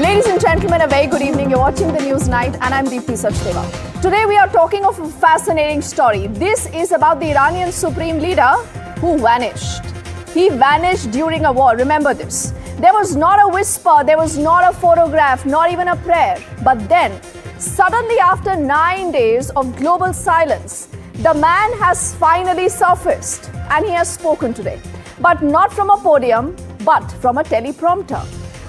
Ladies and gentlemen, a very good evening. You're watching the News Night and I'm Deepthi Sachdeva. Today we are talking of a fascinating story. This is about the Iranian supreme leader who vanished. He vanished during a war. Remember this. There was not a whisper, there was not a photograph, not even a prayer. But then, suddenly after 9 days of global silence, the man has finally surfaced and he has spoken today. But not from a podium, but from a teleprompter.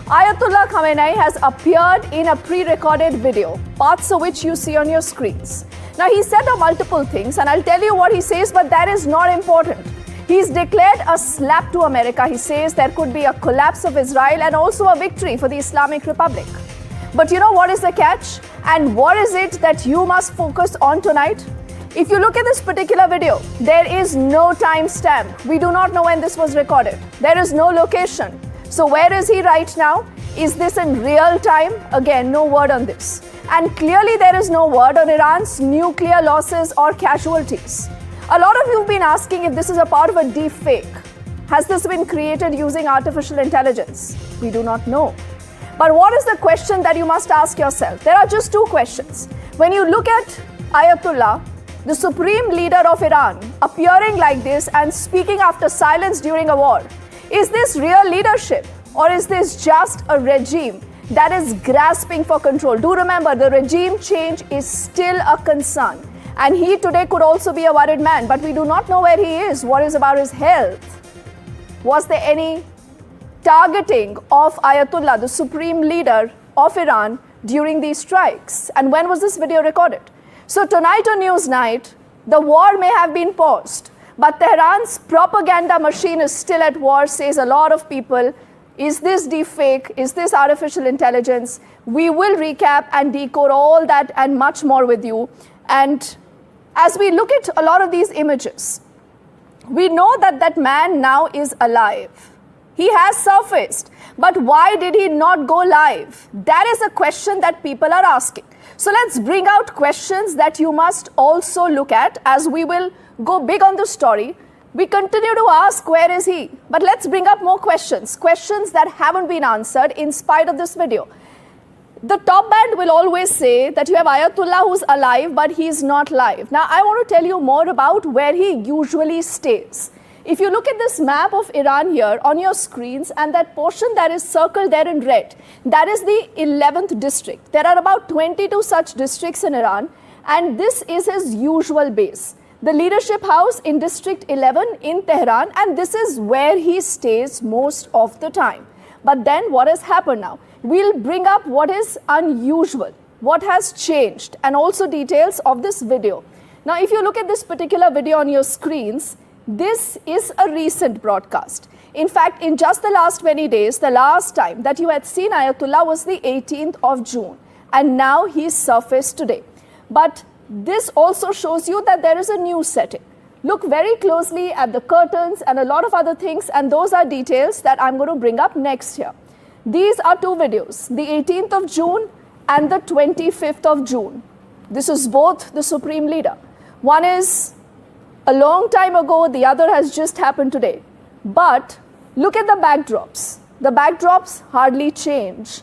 Ayatullah Khamenei has appeared in a pre-recorded video, parts of which you see on your screens. Now, he said multiple things, and I'll tell you what he says, but that is not important. He's declared a slap to America. He says there could be a collapse of Israel and also a victory for the Islamic Republic. But you know what is the catch? And what is it that you must focus on tonight? If you look at this particular video, there is no timestamp. We do not know when this was recorded. There is no location. So where is he right now? Is this in real time? Again, no word on this. And clearly there is no word on Iran's nuclear losses or casualties. A lot of you have been asking if this is a part of a deep fake. Has this been created using artificial intelligence? We do not know. But what is the question that you must ask yourself? There are just two questions. When you look at Ayatollah, the supreme leader of Iran, appearing like this and speaking after silence during a war, is this real leadership or is this just a regime that is grasping for control? Do remember, the regime change is still a concern. And he today could also be a worried man, but we do not know where he is. What is about his health? Was there any targeting of Ayatollah, the supreme leader of Iran, during these strikes? And when was this video recorded? So tonight on News Night, the war may have been paused, but Tehran's propaganda machine is still at war, says a lot of people. Is this deepfake? Is this artificial intelligence? We will recap and decode all that and much more with you. And as we look at a lot of these images, we know that that man now is alive. He has surfaced. But why did he not go live? That is a question that people are asking. So let's bring out questions that you must also look at as we will go big on the story. We continue to ask, where is he? But let's bring up more questions that haven't been answered in spite of this video. The top band will always say that you have Ayatollah who's alive, but he's not live. Now, I want to tell you more about where he usually stays. If you look at this map of Iran here on your screens and that portion that is circled there in red, that is the 11th district. There are about 22 such districts in Iran, and this is his usual base. The leadership house in District 11 in Tehran, and this is where he stays most of the time. But then what has happened now? We'll bring up what is unusual, what has changed, and also details of this video. Now, if you look at this particular video on your screens, this is a recent broadcast. In fact, in just the last 20 days, the last time that you had seen Ayatollah was the 18th of June, and now he's surfaced today. But this also shows you that there is a new setting. Look very closely at the curtains and a lot of other things, and those are details that I'm going to bring up next here. These are two videos, the 18th of June and the 25th of June. This is both the supreme leader. One is a long time ago, the other has just happened today. But look at the backdrops. The backdrops hardly change.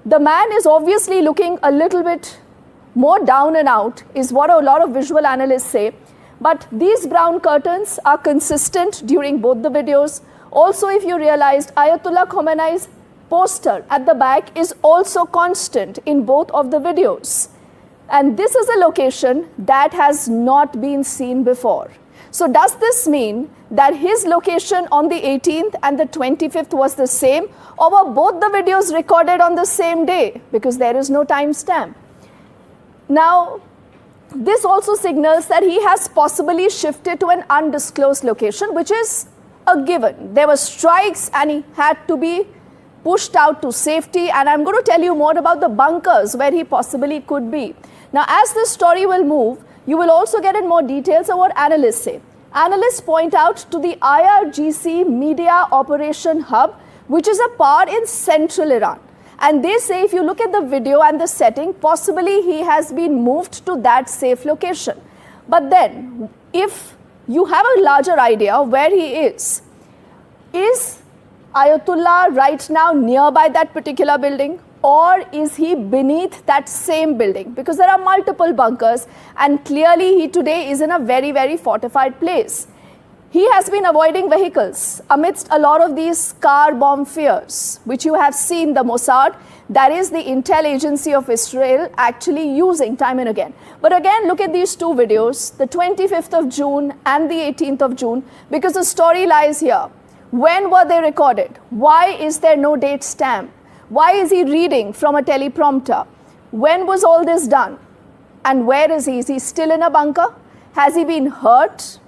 The man is obviously looking a little bit more down and out, is what a lot of visual analysts say. But these brown curtains are consistent during both the videos. Also, if you realized, Ayatollah Khamenei's poster at the back is also constant in both of the videos. And this is a location that has not been seen before. So does this mean that his location on the 18th and the 25th was the same, or were both the videos recorded on the same day? Because there is no timestamp. Now, this also signals that he has possibly shifted to an undisclosed location, which is a given. There were strikes and he had to be pushed out to safety, and I'm going to tell you more about the bunkers where he possibly could be. Now, as this story will move, you will also get in more details of what analysts say. Analysts point out to the IRGC Media Operation Hub, which is a part in central Iran. And they say if you look at the video and the setting, possibly he has been moved to that safe location. But then, if you have a larger idea of where he is Ayatollah right now nearby that particular building? or is he beneath that same building? Because there are multiple bunkers, and clearly he today is in a very, very fortified place. He has been avoiding vehicles amidst a lot of these car bomb fears, which you have seen the Mossad, that is the intel agency of Israel, actually using time and again. But again, look at these two videos, the 25th of June and the 18th of June, because the story lies here. When were they recorded? Why is there no date stamp? Why is he reading from a teleprompter? When was all this done? And where is he? Is he still in a bunker? Has he been hurt?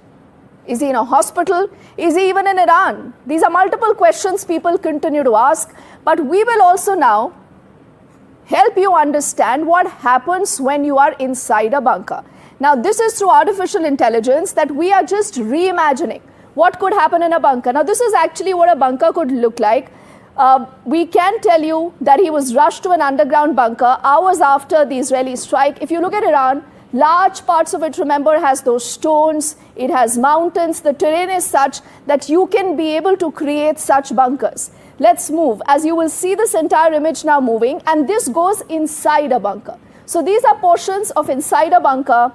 Is he in a hospital? Is he even in Iran? These are multiple questions people continue to ask, but we will also now help you understand what happens when you are inside a bunker. Now, this is through artificial intelligence that we are just reimagining what could happen in a bunker. Now, this is actually what a bunker could look like. We can tell you that he was rushed to an underground bunker hours after the Israeli strike. If you look at Iran, large parts of it, remember, has those stones, it has mountains. The terrain is such that you can be able to create such bunkers. Let's move. As you will see this entire image now moving, and this goes inside a bunker. So these are portions of inside a bunker.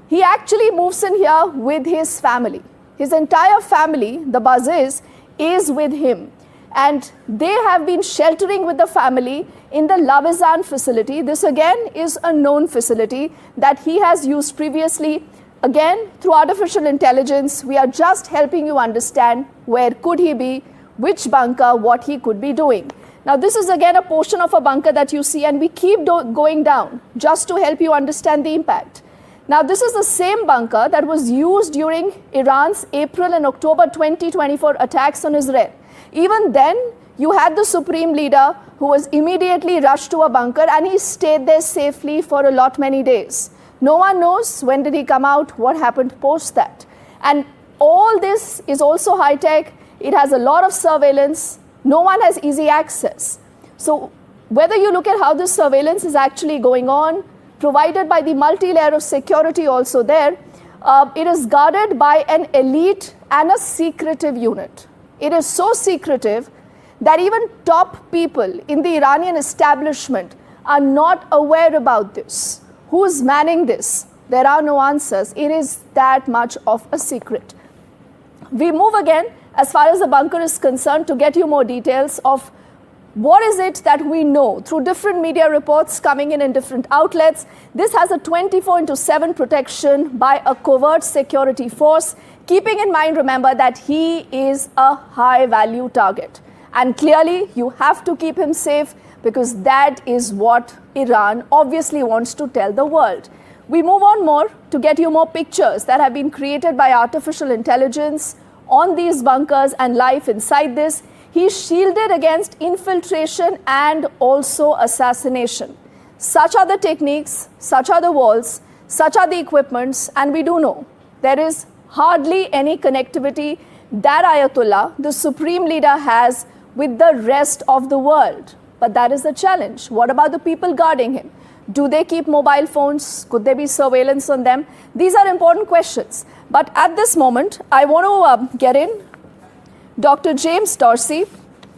He actually moves in here with his family. His entire family, the buzz is with him. And they have been sheltering with the family in the Lavizan facility. This again is a known facility that he has used previously. Again, through artificial intelligence, we are just helping you understand where could he be, which bunker, what he could be doing. Now, this is again a portion of a bunker that you see, and we keep going down just to help you understand the impact. Now, this is the same bunker that was used during Iran's April and October 2024 attacks on Israel. Even then, you had the supreme leader who was immediately rushed to a bunker, and he stayed there safely for a many days. No one knows when did he come out, what happened post that. And all this is also high-tech. It has a lot of surveillance. No one has easy access. So whether you look at how this surveillance is actually going on, provided by the multi-layer of security also there, it is guarded by an elite and a secretive unit. It is so secretive that even top people in the Iranian establishment are not aware about this. Who's manning this? There are no answers. It is that much of a secret. We move again as far as the bunker is concerned to get you more details of what is it that we know through different media reports coming in different outlets. This has a 24/7 protection by a covert security force, keeping in mind, remember, that he is a high-value target. And clearly, you have to keep him safe because that is what Iran obviously wants to tell the world. We move on more to get you more pictures that have been created by artificial intelligence on these bunkers and life inside this. He's shielded against infiltration and also assassination. Such are the techniques, such are the walls, such are the equipments, and we do know there is hardly any connectivity that Ayatollah, the supreme leader, has with the rest of the world. But that is the challenge. What about the people guarding him? Do they keep mobile phones? Could there be surveillance on them? These are important questions. But at this moment, I want to get in Dr. James Dorsey.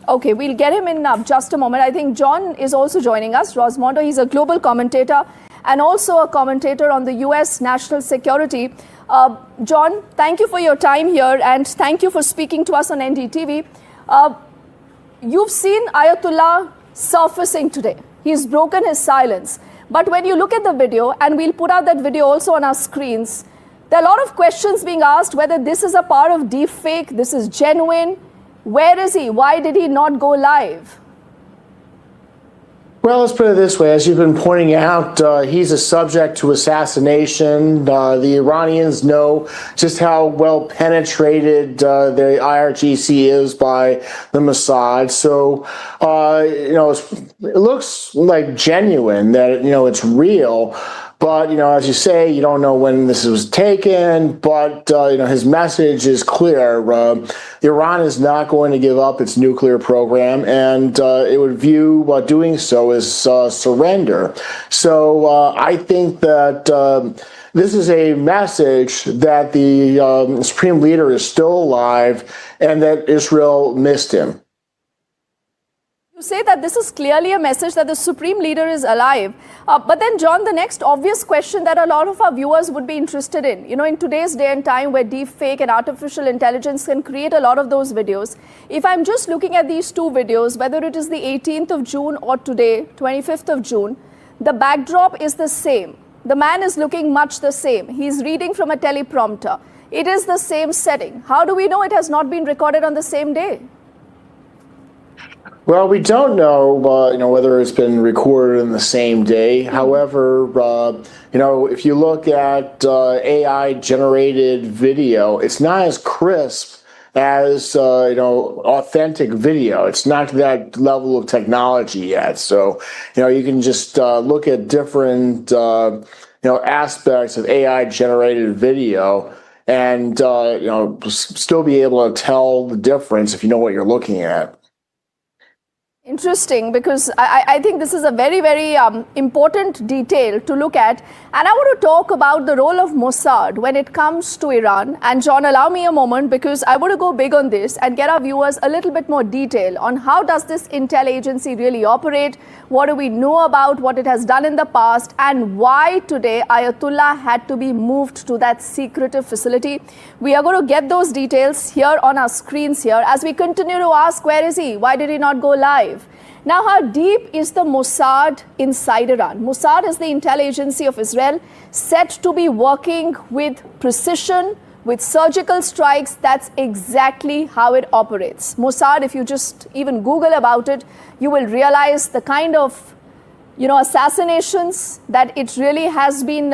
Okay, we'll get him in just a moment. I think John is also joining us. Rosmondo, he's a global commentator and also a commentator on the US national security. John, thank you for your time here and thank you for speaking to us on NDTV. You've seen Ayatollah surfacing today. He's broken his silence. But when you look at the video, and we'll put out that video also on our screens, there are a lot of questions being asked whether this is a part of deepfake, this is genuine. Where is he? Why did he not go live? Well, let's put it this way. As you've been pointing out, he's a subject to assassination. The Iranians know just how well penetrated the IRGC is by the Mossad. So, it looks like genuine, that, it's real. But, as you say, you don't know when this was taken, but, his message is clear. Iran is not going to give up its nuclear program, and it would view doing so as surrender. So I think that this is a message that the Supreme Leader is still alive and that Israel missed him. You say that this is clearly a message that the supreme leader is alive. But then, John, the next obvious question that a lot of our viewers would be interested in, in today's day and time where deep fake and artificial intelligence can create a lot of those videos, if I'm just looking at these two videos, whether it is the 18th of June or today, 25th of June, the backdrop is the same. The man is looking much the same. He's reading from a teleprompter. It is the same setting. How do we know it has not been recorded on the same day? Well, we don't know, whether it's been recorded in the same day. However, if you look at AI-generated video, it's not as crisp as authentic video. It's not to that level of technology yet. So, you can just look at different aspects of AI-generated video and still be able to tell the difference if you know what you're looking at. Interesting, because I think this is a very, very important detail to look at. And I want to talk about the role of Mossad when it comes to Iran. And John, allow me a moment, because I want to go big on this and get our viewers a little bit more detail on how does this intel agency really operate, what do we know about what it has done in the past, and why today Ayatullah had to be moved to that secretive facility. We are going to get those details here on our screens here as we continue to ask, where is he? Why did he not go live? Now, how deep is the Mossad inside Iran? Mossad is the intel agency of Israel, said to be working with precision, with surgical strikes. That's exactly how it operates. Mossad, if you just even Google about it, you will realize the kind of, assassinations that it really has been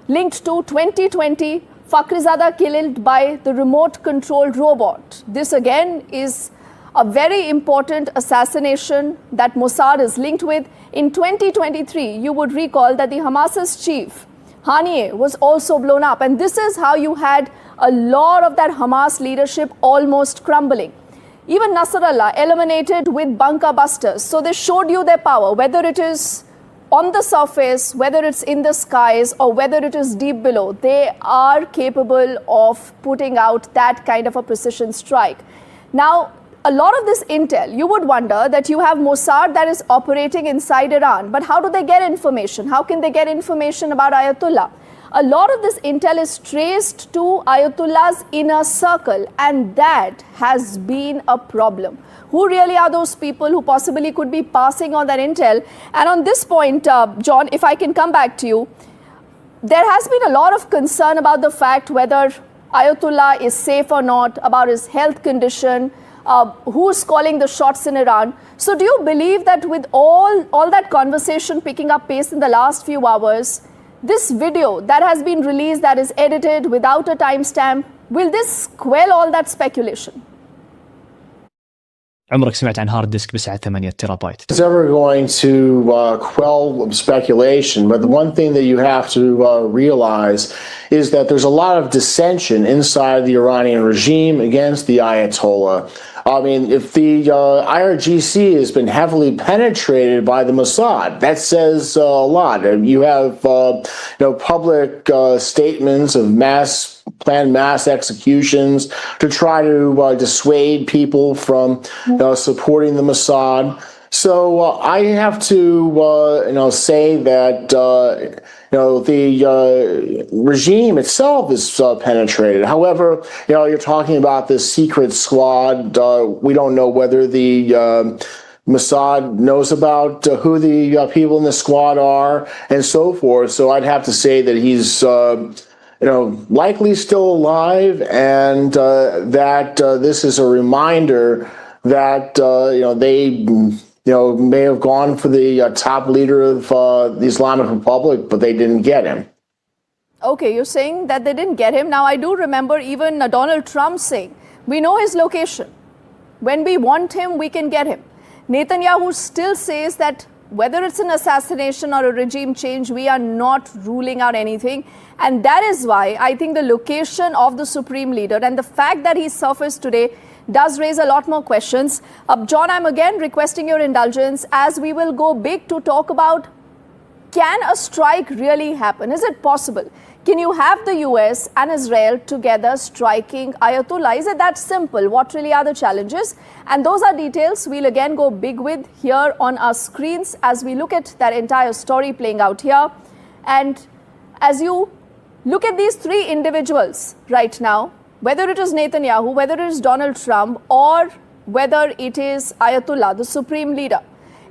linked to. 2020, Fakhrizada killed by the remote-controlled robot. This again is a very important assassination that Mossad is linked with. In 2023, you would recall that the Hamas's chief, Haniyeh, was also blown up. And this is how you had a lot of that Hamas leadership almost crumbling. Even Nasrallah eliminated with bunker busters. So they showed you their power, whether it is on the surface, whether it's in the skies, or whether it is deep below. They are capable of putting out that kind of a precision strike. Now, a lot of this intel, you would wonder that you have Mossad that is operating inside Iran, but how do they get information? How can they get information about Ayatollah? A lot of this intel is traced to Ayatollah's inner circle, and that has been a problem. Who really are those people who possibly could be passing on that intel? And on this point, John, if I can come back to you, there has been a lot of concern about the fact whether Ayatollah is safe or not, about his health condition, who's calling the shots in Iran. So do you believe that with all that conversation picking up pace in the last few hours, this video that has been released, that is edited without a timestamp, will this quell all that speculation? عمرك سمعت عن هارد ديسك بسعة 8 تيرا بايت؟ It's ever going to quell speculation, but the one thing that you have to realize is that there's a lot of dissension inside the Iranian regime against the Ayatollah. I mean, if the IRGC has been heavily penetrated by the Mossad, that says a lot. You have, public statements of planned mass executions to try to dissuade people from, supporting the Mossad. So I have to, say that, the regime itself is penetrated. However, you're talking about this secret squad. We don't know whether the Mossad knows about who the people in the squad are and so forth. So I'd have to say that he's, likely still alive, and that this is a reminder that, they may have gone for the top leader of the Islamic Republic, but they didn't get him. Okay, you're saying that they didn't get him. Now, I do remember even Donald Trump saying, we know his location. When we want him, we can get him. Netanyahu still says that whether it's an assassination or a regime change, we are not ruling out anything. And that is why I think the location of the supreme leader and the fact that he surfaced today does raise a lot more questions. John, I'm again requesting your indulgence as we will go big to talk about, can a strike really happen? Is it possible? Can you have the US and Israel together striking Ayatollah? Is it that simple? What really are the challenges? And those are details we'll again go big with here on our screens as we look at that entire story playing out here. And as you look at these three individuals right now, whether it is Netanyahu, whether it is Donald Trump, or whether it is Ayatollah, the supreme leader,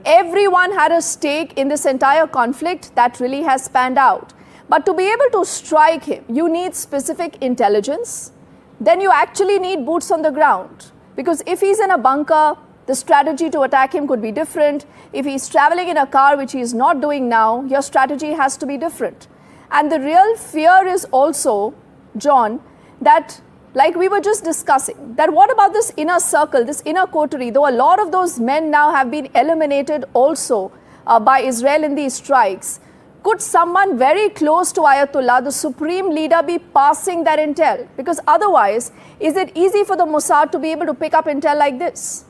everyone had a stake in this entire conflict that really has panned out. But to be able to strike him, you need specific intelligence. Then you actually need boots on the ground. Because if he's in a bunker, the strategy to attack him could be different. If he's traveling in a car, which he's not doing now, your strategy has to be different. And the real fear is also, John, that like we were just discussing, that what about this inner circle, this inner coterie, though a lot of those men now have been eliminated also by Israel in these strikes. Could someone very close to Ayatollah, the supreme leader, be passing that intel? Because otherwise, is it easy for the Mossad to be able to pick up intel like this?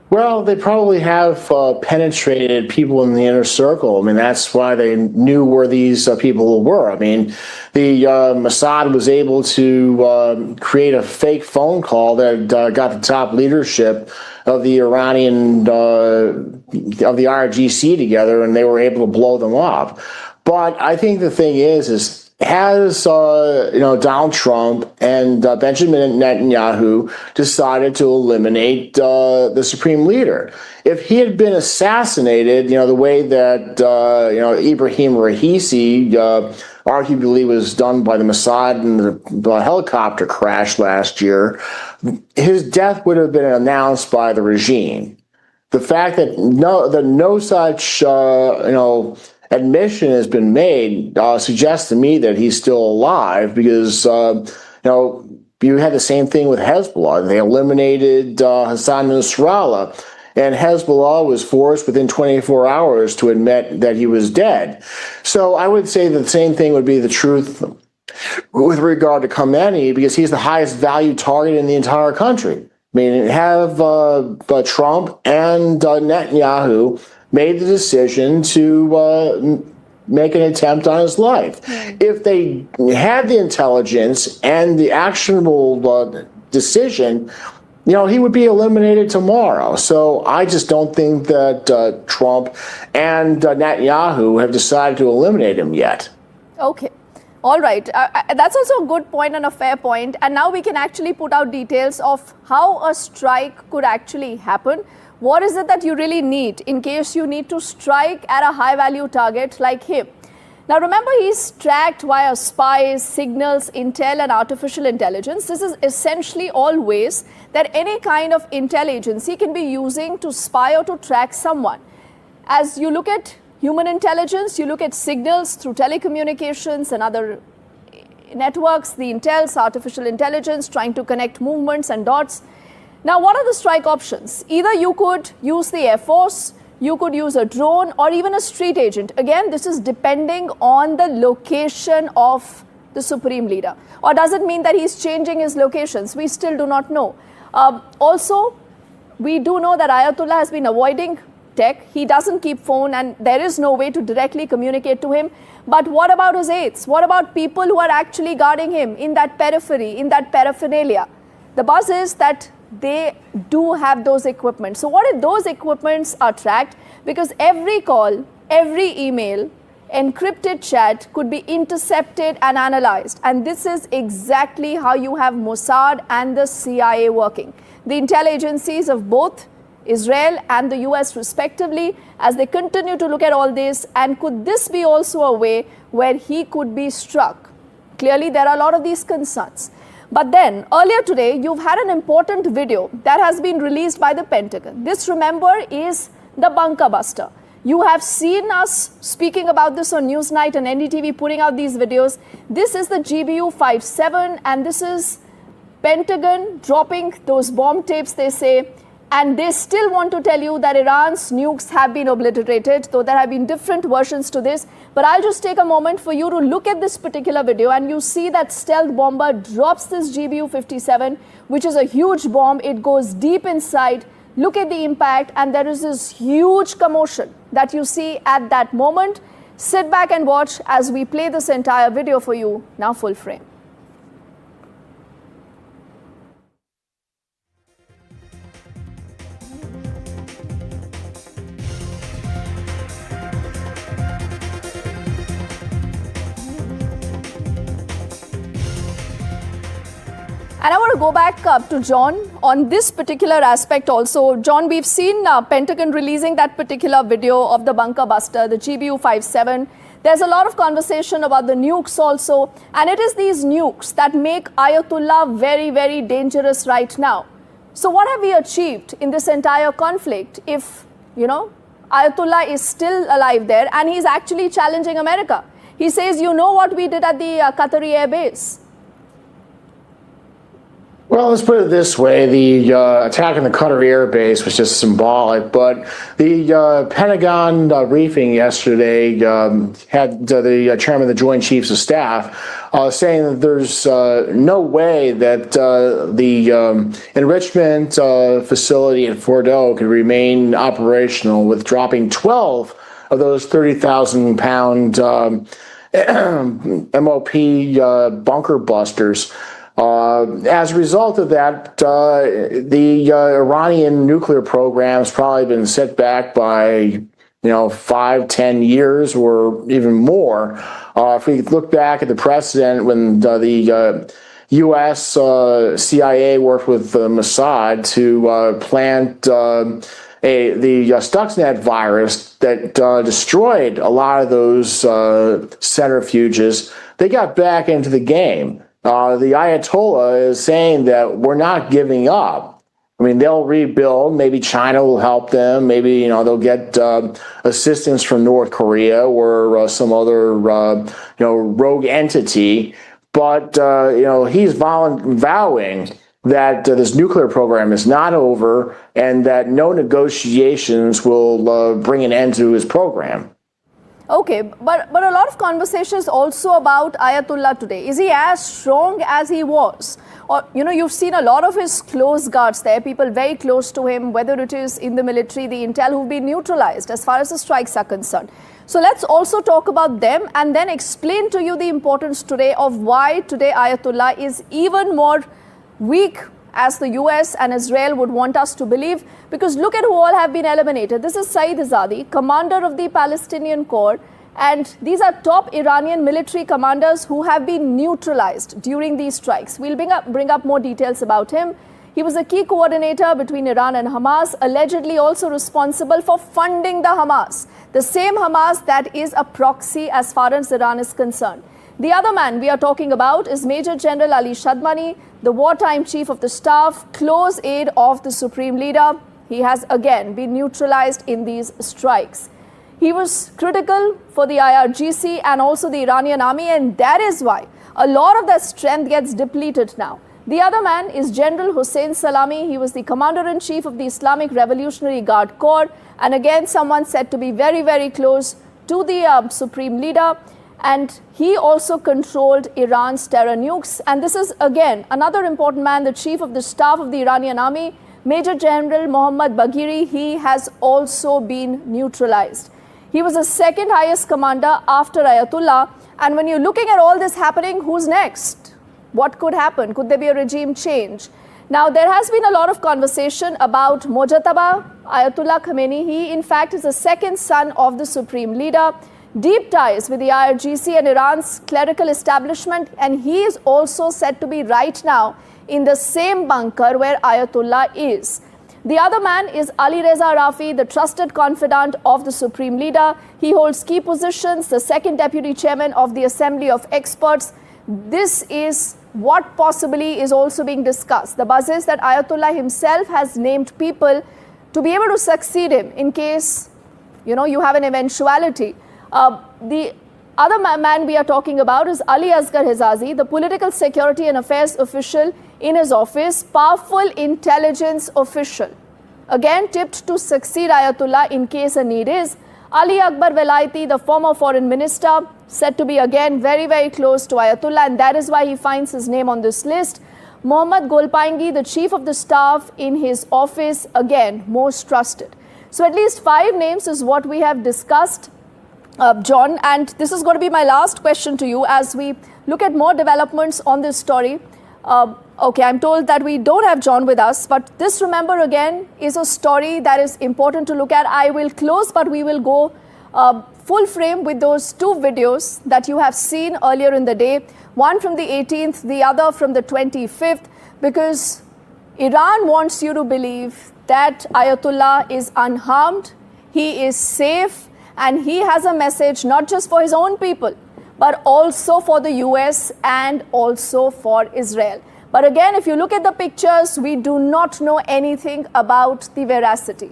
Well, they probably have penetrated people in the inner circle. I mean, that's why they knew where these people were. I mean, the Mossad was able to create a fake phone call that got the top leadership of the Iranian, of the IRGC together, and they were able to blow them up. But I think the thing is has Donald Trump and Benjamin Netanyahu decided to eliminate the supreme leader? If he had been assassinated, the way that Ibrahim Raisi arguably was done by the Mossad in the helicopter crash last year, his death would have been announced by the regime. The fact that no such admission has been made suggests to me that he's still alive, because you had the same thing with Hezbollah. They eliminated Hassan Nasrallah, and Hezbollah was forced within 24 hours to admit that he was dead. So I would say that the same thing would be the truth with regard to Khamenei, because he's the highest value target in the entire country. I mean, have Trump and Netanyahu made the decision to make an attempt on his life. If they had the intelligence and the actionable decision, he would be eliminated tomorrow. So I just don't think that Trump and Netanyahu have decided to eliminate him yet. Okay. All right. That's also a good point and a fair point. And now we can actually put out details of how a strike could actually happen. What is it that you really need in case you need to strike at a high-value target like him? Now, remember, he's tracked via spies, signals, intel, and artificial intelligence. This is essentially all ways that any kind of intel agency can be using to spy or to track someone. As you look at human intelligence, you look at signals through telecommunications and other networks, the intel's artificial intelligence, trying to connect movements and dots. Now, what are the strike options? Either you could use the Air Force, you could use a drone, or even a street agent. Again, this is depending on the location of the supreme leader. Or does it mean that he's changing his locations? We still do not know. Also, we do know that Ayatollah has been avoiding tech. He doesn't keep phone, and there is no way to directly communicate to him. But what about his aides? What about people who are actually guarding him in that periphery, in that paraphernalia? The buzz is that they do have those equipment. So what if those equipments are tracked? Because every call, every email, encrypted chat could be intercepted and analyzed. And this is exactly how you have Mossad and the CIA working. The intel agencies of both Israel and the US respectively, as they continue to look at all this. And could this be also a way where he could be struck? Clearly, there are a lot of these concerns. But then, earlier today, you've had an important video that has been released by the Pentagon. This, remember, is the bunker buster. You have seen us speaking about this on Newsnight and NDTV putting out these videos. This is the GBU-57, and this is Pentagon dropping those bomb tapes, they say. And they still want to tell you that Iran's nukes have been obliterated, though there have been different versions to this. But I'll just take a moment for you to look at this particular video, and you see that stealth bomber drops this GBU-57, which is a huge bomb. It goes deep inside. Look at the impact, and there is this huge commotion that you see at that moment. Sit back and watch as we play this entire video for you, now full frame. And I want to go back up to John on this particular aspect also. John, we've seen Pentagon releasing that particular video of the bunker buster, the GBU-57. There's a lot of conversation about the nukes also. And it is these nukes that make Ayatollah very, very dangerous right now. So what have we achieved in this entire conflict if, Ayatollah is still alive there and he's actually challenging America? He says, you know what we did at the Qatari air base? Well, let's put it this way. The attack on the Qatar air base was just symbolic, but the Pentagon briefing yesterday had the chairman of the Joint Chiefs of Staff saying that there's no way that the enrichment facility at Fordo could remain operational with dropping 12 of those 30,000-pound MOP bunker busters. As a result of that, the Iranian nuclear program has probably been set back by 5-10 years or even more. If we look back at the precedent when the U.S. CIA worked with Mossad to plant the Stuxnet virus that destroyed a lot of those centrifuges, they got back into the game. The Ayatollah is saying that we're not giving up. I mean, they'll rebuild. Maybe China will help them. Maybe, they'll get assistance from North Korea or some other, rogue entity. But, he's vowing that this nuclear program is not over and that no negotiations will bring an end to his program. Okay, but a lot of conversations also about Ayatollah today. Is he as strong as he was? Or, you've seen a lot of his close guards there, people very close to him, whether it is in the military, the intel, who've been neutralized as far as the strikes are concerned. So let's also talk about them and then explain to you the importance today of why today Ayatollah is even more weak as the US and Israel would want us to believe, because look at who all have been eliminated. This is Saeed Azadi, commander of the Palestinian Corps, and these are top Iranian military commanders who have been neutralized during these strikes. We'll bring up more details about him. He was a key coordinator between Iran and Hamas, allegedly also responsible for funding the Hamas, the same Hamas that is a proxy as far as Iran is concerned. The other man we are talking about is Major General Ali Shadmani, the wartime chief of the staff, close aide of the supreme leader. He has again been neutralized in these strikes. He was critical for the IRGC and also the Iranian army, and that is why a lot of their strength gets depleted now. The other man is General Hossein Salami. He was the commander-in-chief of the Islamic Revolutionary Guard Corps, and again someone said to be very, very close to the supreme leader. And he also controlled Iran's terror nukes. And this is, again, another important man, the chief of the staff of the Iranian army, Major General Mohammad Bagheri. He has also been neutralized. He was the second highest commander after Ayatollah. And when you're looking at all this happening, who's next? What could happen? Could there be a regime change? Now, there has been a lot of conversation about Mojtaba Ayatullah Khamenei. He, in fact, is the second son of the supreme leader. Deep ties with the IRGC and Iran's clerical establishment, and he is also said to be right now in the same bunker where Ayatollah is. The other man is Ali Reza Rafi, the trusted confidant of the supreme leader. He holds key positions, the second deputy chairman of the Assembly of Experts. This is what possibly is also being discussed. The buzz is that Ayatollah himself has named people to be able to succeed him in case, you have an eventuality. The other man we are talking about is Ali Asghar Hijazi, the political security and affairs official in his office, powerful intelligence official. Again, tipped to succeed Ayatollah in case a need is. Ali Akbar Velayati, the former foreign minister, said to be again very, very close to Ayatollah, and that is why he finds his name on this list. Mohammad Golpaingi, the chief of the staff in his office, again, most trusted. So at least 5 names is what we have discussed. John, and this is going to be my last question to you as we look at more developments on this story. Okay, I'm told that we don't have John with us, but this, remember, again, is a story that is important to look at. I will close, but we will go full frame with those two videos that you have seen earlier in the day, one from the 18th, the other from the 25th, because Iran wants you to believe that Ayatollah is unharmed, he is safe, and he has a message not just for his own people, but also for the US and also for Israel. But again, if you look at the pictures, we do not know anything about the veracity.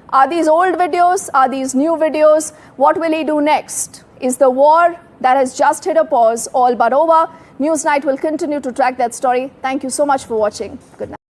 Are these old videos? Are these new videos? What will he do next? Is the war that has just hit a pause all but over? Newsnight will continue to track that story. Thank you so much for watching. Good night.